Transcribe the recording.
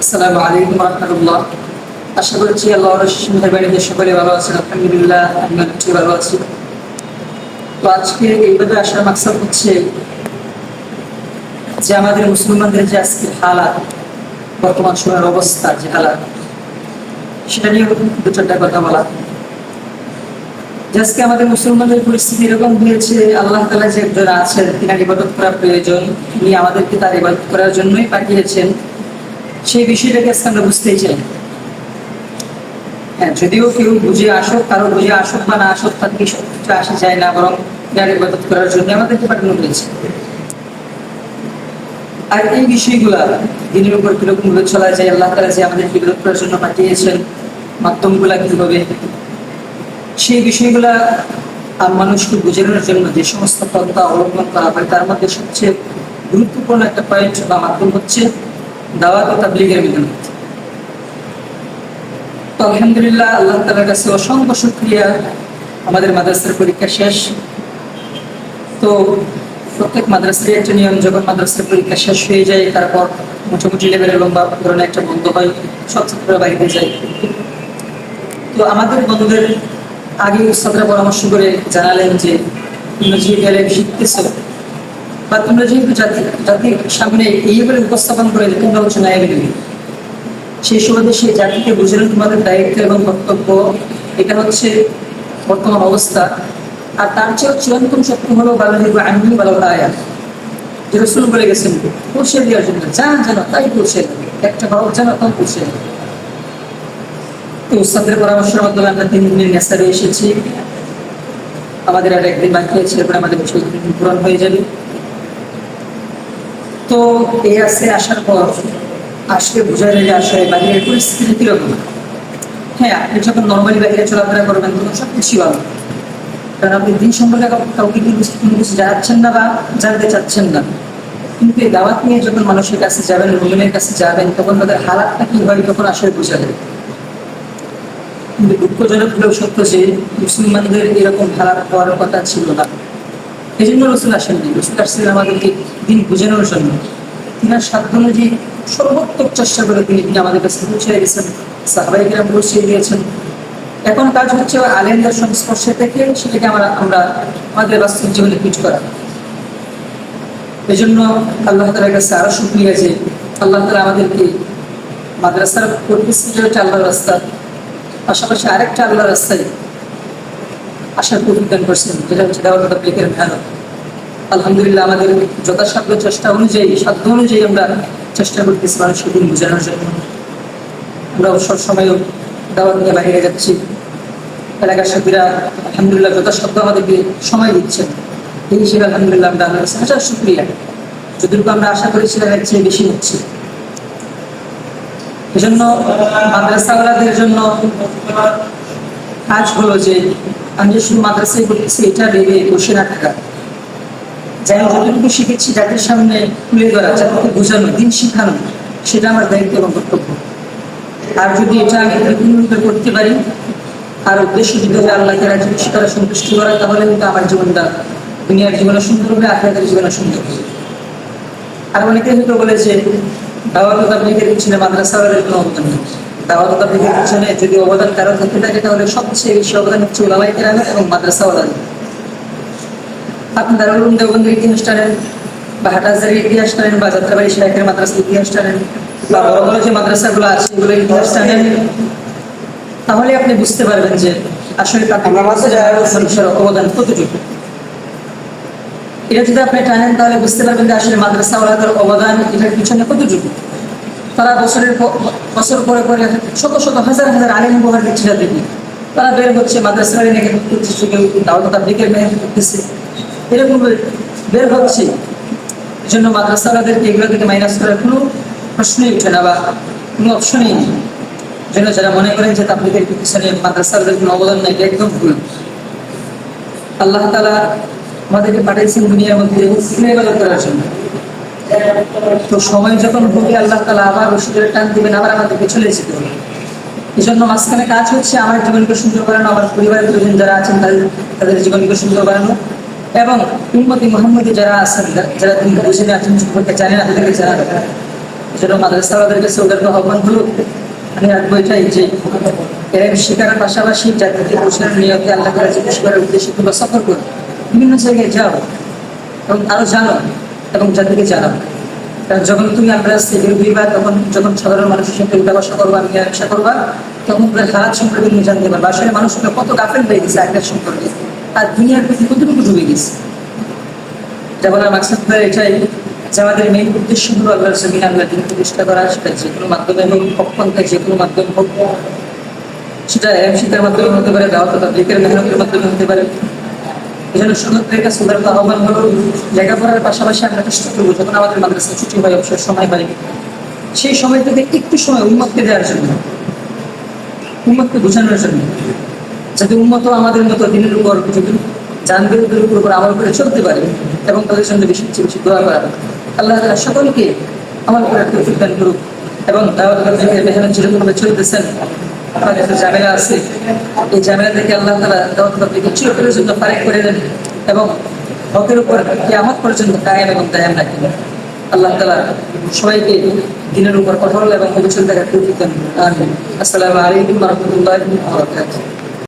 আসসালামু আলাইকুম রহমতুল্লাহ। আশা করছি আল্লাহর মেহরবানিতে সকলে ভালো আছেন। আলহামদুলিল্লাহ, আমি অনেকটাই ভালো আছি। তো আজকে এইভাবে আসার মাকসাদ হচ্ছে যে আমাদের মুসলমানদের যে আজকে হালাত, বর্তমান সময়ের অবস্থা যে হালাত, সেটা নিয়ে দু চারটা কথা বলা। যে আজকে আমাদের মুসলমানদের পরিস্থিতি এরকম হয়েছে, আল্লাহ তাআলা যে একজন আছেন, তিনার ইবাদত করা প্রয়োজন, তিনি আমাদেরকে তার ইবাদত করার জন্যই পাঠিয়েছেন, সেই বিষয়টাকে আজকে আমরা বুঝতেই চাই। হ্যাঁ, যদিও কেউ বুঝে আসুক, কারো বুঝে আসুক বা না আসুক, তার কি সবকিছু আসা যায় না, বরং তিনার ইবাদত করার জন্য আমাদেরকে পাঠানো হয়েছে। আর এই বিষয়গুলা দিনের উপর কিরকম ভাবে চলা যায়, আল্লাহ তাআলা যে আমাদেরকে ইবাদত করার জন্য পাঠিয়েছেন, মাধ্যমগুলা কিভাবে, সেই বিষয়গুলা মানুষকে বোঝানোর জন্য যে সমস্ত পন্থা অবলম্বন করা হয়, তার মধ্যে সবচেয়ে গুরুত্বপূর্ণ একটা পয়েন্ট বা মাধ্যম হচ্ছে দাওয়াত ও তাবলীগের বিধান। তো আলহামদুলিল্লাহ, আল্লাহ তাআলার কাছে অসংখ্য শুকরিয়া, আমাদের মাদ্রাসার পরীক্ষা শেষ। তো প্রত্যেক মাদ্রাসার একটা নিয়ম, যখন মাদ্রাসার পরীক্ষা শেষ হয়ে যায়, তারপর মোটামুটি লেভেলের লম্বা ধরনের একটা বন্ধ হয়, সব ছাত্ররা বাইরে যায়। তো আমাদের বন্ধুদের আগে উস্তাদরা পরামর্শ করে জানালেন যে তোমরা যে গেলে শিখতেছ বা তোমরা যেহেতু জাতির সামনে এইভাবে উপস্থাপন করে যে তোমরা হচ্ছে নায়েবে, সেই সুবাদে সেই জাতিকে বুঝানো তোমাদের দায়িত্ব এবং কর্তব্য। এটা হচ্ছে বর্তমান অবস্থা। আর তার চেয়েও চিরন্তন সত্য হলো আমি ভালো আয়াত, যে রাসূল বলে গেছেন পৌঁছে দেওয়ার জন্য, যা জানো তাই পৌঁছে দেবে, একটা ভালো জানো তাও পৌঁছে দেবে। তো উস্তাদের পরামর্শের মাধ্যমে আমরা 3 দিনের নেসারে এসেছি। আমাদের আর একদিন বাকি আছে, এরপরে আমাদের বিষয় পূরণ হয়ে যাবে। তো এই আসে আসার পর আজকে বোঝা যায় আসলে বাহিরের পরিস্থিতি কিরকম। হ্যাঁ, আপনি যখন নর্মালি বাহিরে চলাফেরা করবেন তখন সব কিছু ভালো, কারণ আপনি দিন সম্পর্কে কাউকে কোনো কিছু জানাচ্ছেন না বা জানতে চাচ্ছেন না। কিন্তু এই দাওয়াত নিয়ে যখন মানুষের কাছে যাবেন, মুমিনের কাছে যাবেন, তখন তাদের হালাতটা কি হয় তখন আসলে বোঝা যায়। কিন্তু দুঃখজনক হলেও সত্য যে মুসলমানদের এরকম হালাত হওয়ার কথা ছিল না। এই জন্য রাসূল আসেননি। রাসূল আসছিলেন আমাদেরকে দিন বোঝানোর জন্য। তিনার সাধ্য অনুযায়ী সর্বোত্তম চেষ্টা করে তিনি আমাদের কাছে পৌঁছে গেছেন, সাহাবায়ে কেরাম পৌঁছে দিয়েছেন। এখন কাজ হচ্ছে আলেমদের সংস্পর্শে থেকে সেটাকে আমরা আমাদের বাস্তব জীবনে ফিট করা। এই জন্য আল্লাহ তাআলার কাছে আরো শুকরিয়া যে আল্লাহ তাআলা আমাদেরকে মাদ্রাসার করতেছে, যেটা আল্লাহর রাস্তা, পাশাপাশি আরেকটা আল্লাহর রাস্তায় আসার তৌফিক দান করছেন, যেটা হচ্ছে দাওয়াত ও তাবলীগের মেহনত। আলহামদুলিল্লাহ, আমাদের যথাসাধ্য চেষ্টা অনুযায়ী, সাধ্য অনুযায়ী আমরা চেষ্টা করতেছি মানুষকে দিন বোঝানোর জন্য। আমরা অবসর সময়ও দাওয়াত নিয়ে বাইরে যাচ্ছি। এলাকার সাথীরা আলহামদুলিল্লাহ যথাসাধ্য আমাদেরকে সময় দিচ্ছেন। এই হিসেবে আলহামদুলিল্লাহ আমরা আল্লাহর কাছে হাজার শুকরিয়া। যতটুকু আমরা আশা করেছিলাম এর চেয়ে বেশি হচ্ছে। এজন্য মাদ্রাসাওয়ালাদের জন্য কাজ হলো যে আমি যে শুধু মাদ্রাসায় করতেছি এটা ভেবে বসে না থাকা, যাই যতটুকু শিখেছি যাদের সামনে তুলে ধরা, যাদেরকে বোঝানো, দিন শিখানো, সেটা আমার দায়িত্ব এবং কর্তব্য। আর যদি এটা আমি পরিপূর্ণরূপে করতে পারি, আর উদ্দেশ্য যদি আল্লাহকে রাজি খুশি করা, সন্তুষ্টি করা, তাহলে কিন্তু আমার জীবনটা দুনিয়ার জীবনে সুন্দর হবে, আখিরাতের জীবনে সুন্দর হবে। আর অনেকে হয়তো বলে যে দাওয়াত ও তাবলীগের পিছনে মাদ্রাসাওয়ালাদের কোনো অবদান নেই। দাওয়াত ও তাবলীগের পিছনে যদি অবদান কারো থাকতে থাকে, তাহলে সবচেয়ে বেশি অবদান হচ্ছে উলামায়ে কেরামের এবং মাদ্রাসাওয়ালাদের। আপনি দারুল উলুম দেওবন্দের ইতিহাস টানেন, বা হাটহাজারীর ইতিহাস টানেন, বা যাত্রাবাড়ি শাইখের মাদ্রাসার ইতিহাস টানেন, বা বড় বড় যে মাদ্রাসাগুলো আছে এগুলোর ইতিহাস টানেন, তাহলে আপনি বুঝতে পারবেন যে আসলে মানুষের অবদান কতটুকু। এটা যদি আপনি টানেন তাহলে বুঝতে পারবেন যে আসলে মাদ্রাসাওয়ালাদের অবদান এটার পিছনে কতটুকু। তারা বছর পরে পরে শত শত হাজার হাজার আলেম উপহার দিচ্ছে দেখি, তারা বের হচ্ছে মাদ্রাসার নাকি করতেছে, কেউ দাওয়াত ও তাবলীগের মেহনত করতেছে, এরকম বের হচ্ছে। এই জন্য মাদ্রাসাওয়ালাদেরকে এগুলো থেকে মাইনাস করার কোনো প্রশ্নই উঠে না বা কোনো অপশনই নেই। জন্য যারা মনে করেন যে তাবলীগের পিছনে মাদ্রাসাওয়ালাদের কোনো অবদান নেই, এটা একদম ভুল। আল্লাহ তাআলা আমাদেরকে পাঠিয়েছেন দুনিয়ার মধ্যে ইবাদত করার জন্য। তো সময় যখন হবে আল্লাহ তাআলা আবার ওষুধের টান দিবেন, আবার আমাদেরকে চলে যেতে হবে। এই জন্য মাঝখানে কাজ হচ্ছে আমার জীবনকে সুন্দর বানানো, আমার পরিবারের লোকজন যারা আছেন তাদের জীবনকে সুন্দর বানানো, এবং উম্মতি মুহাম্মদী যারা আছেন, যারা তিনি বুঝে আছেন সম্পর্কে জানেন, তাদেরকে জানানো। যেন মাদ্রাসাওয়ালাদের কাছে ওদের আহ্বান হলো, আমি রাখবো এটাই যে এর শিকারের পাশাপাশি জাতিকে প্রশ্নের নিয়তে আল্লাহ তাআলা জিজ্ঞেস করার উদ্দেশ্যে তোমরা সফর করো, বিভিন্ন জায়গায় যাও এবং আরো জানো এবং জাতিকে জানাও। কারণ যখন তুমি আমরা বের হইবা, তখন যখন সাধারণ মানুষের সঙ্গে উঠা বসা করবা, মিলামেশা করবা, তখন তাদের হালাত সম্পর্কে তুমি জানতে পারবা আসলে মানুষগুলো কত গাফেল হয়ে গেছে আখেরাত সম্পর্কে, আর দুনিয়ার প্রতি কতটুকু ডুবে গেছে। যেমন মাকসাদ করে এটাই যে আমাদের মেইন উদ্দেশ্য হলো আল্লাহর জমিনে আল্লাহ দিন প্রতিষ্ঠা করা, সেটা যে কোনো মাধ্যমে হোক, পক্ষপন্থায় যে কোনো মাধ্যমে হোক, সেটা শিক্ষার মাধ্যমে হতে পারে, দাওয়াত তাবলীগের মেহনতের মাধ্যমে হতে পারে। এই জন্য সুন্নতের কাছে উদারত আহ্বান হলো লেখাপড়ার পাশাপাশি আমরা চেষ্টা করবো যখন আমাদের মাদ্রাসা ছুটি হয়, অবসর সময় হয়, সেই সময় থেকে একটু সময় উম্মতকে দেওয়ার জন্য, উম্মতকে বোঝানোর জন্য, যাতে উম্মত আমাদের মতো দিনের উপর যদি জানদের উপর আমল করে চলতে পারে এবং তাদের জন্য বেশি বেশি দোয়া করা। আল্লাহ তাআলা সকলকে আমল করার তৌফিক দান করুক এবং দাওয়াত তাবলীগের মেহনত যেরকমভাবে চলতেছেন, আপনার কাছে ঝামেলা আছে, এই ঝামেলা থেকে আল্লাহ তাআলা দাওয়াত তাবলীগকে চিরকালের জন্য ফারেক করে দেন এবং হকের উপর কিয়ামত পর্যন্ত কায়েম এবং দায়েম রাখেন। আল্লাহ তাআলা সবাইকে দিনের উপর কঠোর এবং অবিচল থাকার তৌফিক দান করুন। আমিন। আসসালামু আলাইকুম ওয়া রাহমাতুল্লাহি ওয়া বারাকাতুহু।